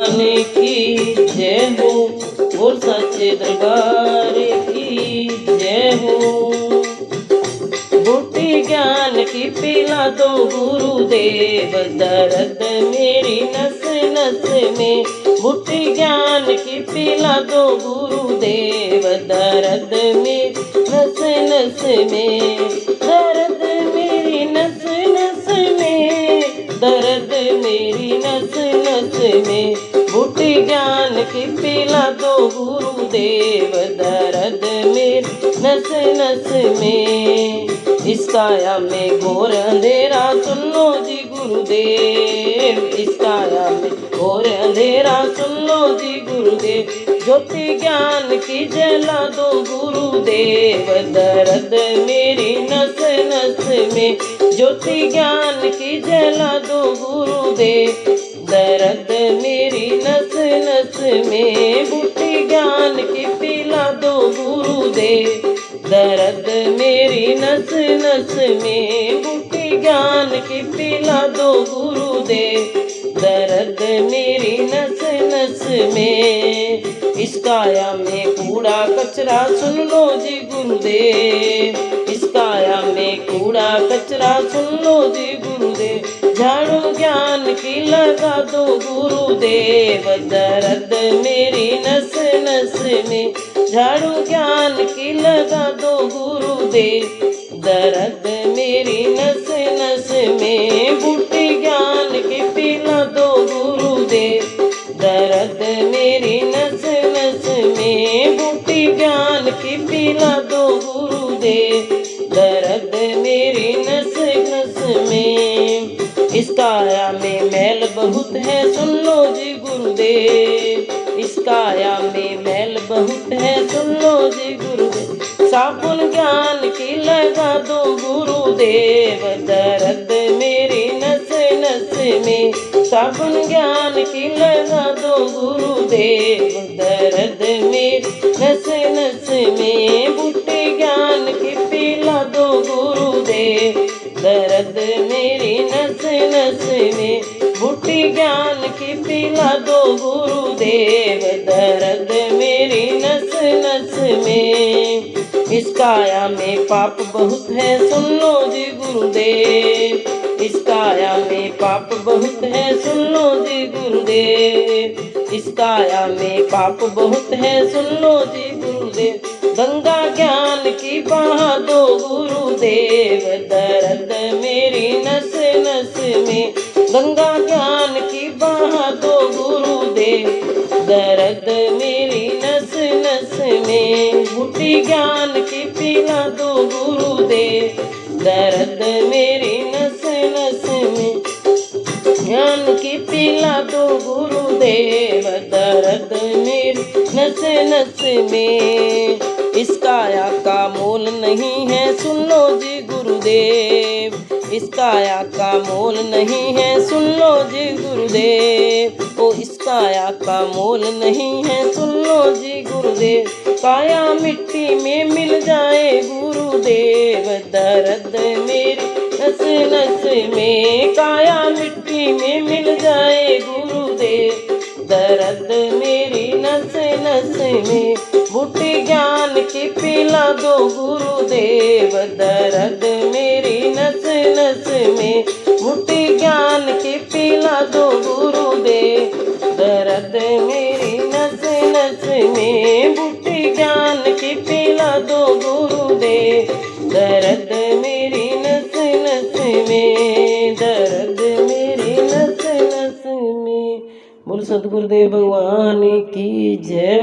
आने की जय हो, बोल सच्चे दरबार की जय हो। बूटी ज्ञान की पिला दो गुरुदेव, दर्द मेरी नस नस में। बूटी ज्ञान की पिला दो गुरुदेव, दर्द मेरी नस नस में। दर्द मेरी नस नस में, दर्द मेरी नस नस में। बूटी ज्ञान की पिला दो गुरुदेव, दर्द मेरी नस नस में। इस काया में घोर अंधेरा सुन लो जी गुरुदेव, इस काया में घोर अंधेरा सुन लो जी गुरुदेव। ज्योति ज्ञान की जला दो गुरुदेव, दर्द मेरी नस नस में। ज्योति ज्ञान की जला दो गुरुदेव, दर्द मेरी नस नस में। बूटी ज्ञान की पिला दो गुरुदेव, दर्द मेरी नस नस में। बूटी ज्ञान की पिला दो गुरुदेव, दर्द मेरी नस नस में। इस काया में कूड़ा कचरा सुन लो जी गुरुदेव, इस काया में कूड़ा कचरा सुन लो जी गुरुदेव। झाड़ू ज्ञान की लगा दो गुरुदेव, दर्द मेरी नस नस में। झाड़ू ज्ञान की लगा दो गुरुदेव, दर्द मेरी नस नस में। बूटी ज्ञान की पिला दो गुरुदेव, दर्द मेरी नस नस में। बूटी ज्ञान की पिला दो गुरुदेव, दर्द मेरी नस नस में। इस काया में मैल बहुत है सुन लो जी गुरुदेव, इस काया में मैल बहुत है सुन लो जी गुरुदेव। साबुन ज्ञान की लगा दो गुरुदेव, दर्द मेरी नस नस में। साबुन ज्ञान की लगा दो गुरुदेव, दर्द मेरी नस नस में। बूटी ज्ञान की पिला दो गुरुदेव, दर्द मेरी नस नस में। बूटी ज्ञान की पिला दो गुरुदेव, दर्द मेरी नस नस में। इस काया में पाप बहुत है सुन लो जी गुरुदेव, इस काया में पाप बहुत है सुन लो जी गुरुदेव। इस काया में पाप बहुत है सुन लो जी गुरुदेव। गंगा ज्ञान की बहा दो गुरुदेव, दर्द मेरी नस नस में। गंगा ज्ञान की बहा दो गुरुदेव, दर्द मेरी नस नस में। बूटी ज्ञान की पिला दो गुरुदेव, दर्द मेरी नस नस में। ज्ञान की पिला दो गुरुदेव, दर्द मेरी नस नस में। इस काया का मोल नहीं है सुन लो जी गुरुदेव, इस काया का मोल नहीं है सुन लो जी गुरुदेव। ओ इस काया का मोल नहीं है सुन लो जी गुरुदेव। काया मिट्टी में मिल जाए गुरुदेव, दर्द मेरी नस नस में। काया मिट्टी में मिल जाए गुरुदेव, दर्द मेरी नस नस में। बूटी ज्ञान की पिला दो गुरुदेव, दर्द मेरी नस नस में। बूटी ज्ञान की पिला दो गुरुदेव, दर्द मेरी नस नस में। बूटी ज्ञान की पिला दो गुरुदेव, दर्द मेरी नस नस में, दर्द मेरी नस नस में। बोल सतगुरुदेव भगवान की जय।